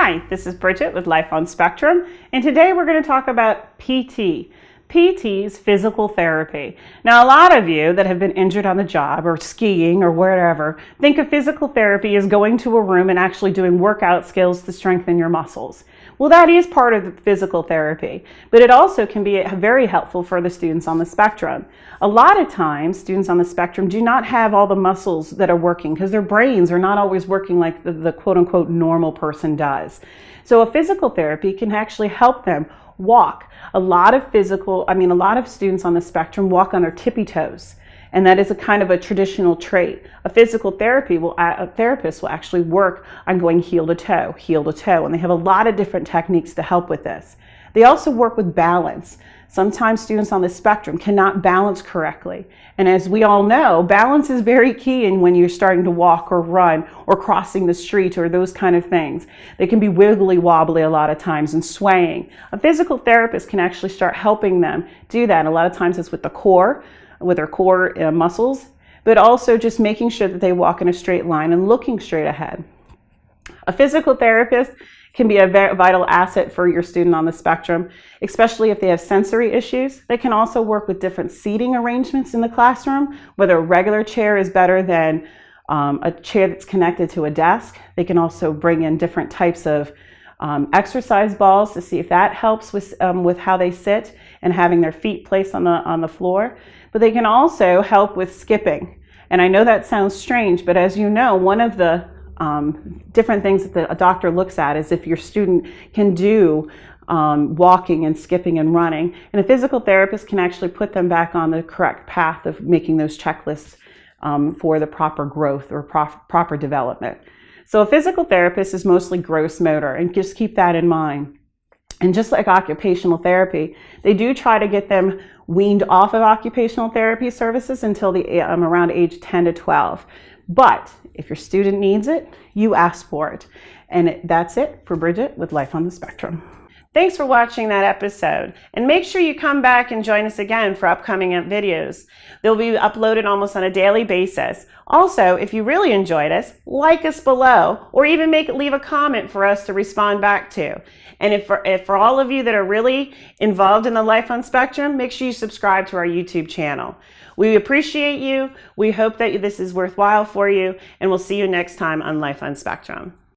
Hi, this is Bridget with Life on Spectrum, and today we're going to talk about PT. PT is physical therapy. Now, a lot of you that have been injured on the job or skiing or wherever think of physical therapy as going to a room and actually doing workout skills to strengthen your muscles. Well, that is part of the physical therapy, but it also can be very helpful for the students on the spectrum. A lot of times, students on the spectrum do not have all the muscles that are working because their brains are not always working like the quote-unquote normal person does. So a physical therapy can actually help them walk. A lot of students on the spectrum walk on their tippy toes. And that is a kind of a traditional trait. A therapist will actually work on going heel to toe, and they have a lot of different techniques to help with this. They also work with balance. Sometimes students on the spectrum cannot balance correctly. And as we all know, balance is very key in when you're starting to walk or run or crossing the street or those kind of things. They can be wiggly wobbly a lot of times and swaying. A physical therapist can actually start helping them do that. A lot of times it's with the core, with their core muscles, but also just making sure that they walk in a straight line and looking straight ahead. A physical therapist can be a vital asset for your student on the spectrum, especially if they have sensory issues. They can also work with different seating arrangements in the classroom, whether a regular chair is better than a chair that's connected to a desk. They can also bring in different types of exercise balls to see if that helps with how they sit and having their feet placed on the floor. But they can also help with skipping. And I know that sounds strange, but as you know, one of the different things that a doctor looks at is if your student can do walking and skipping and running. And a physical therapist can actually put them back on the correct path of making those checklists for the proper growth or proper development. So a physical therapist is mostly gross motor, and just keep that in mind. And just like occupational therapy, they do try to get them weaned off of occupational therapy services until around age 10 to 12. But if your student needs it, you ask for it. And that's it for Bridget with Life on the Spectrum. Thanks for watching that episode, and make sure you come back and join us again for upcoming videos. They'll be uploaded almost on a daily basis. Also, if you really enjoyed us, like us below, or even leave a comment for us to respond back to. And if for all of you that are really involved in the Life on Spectrum, make sure you subscribe to our YouTube channel. We appreciate you. We hope that this is worthwhile for you, and we'll see you next time on Life on Spectrum.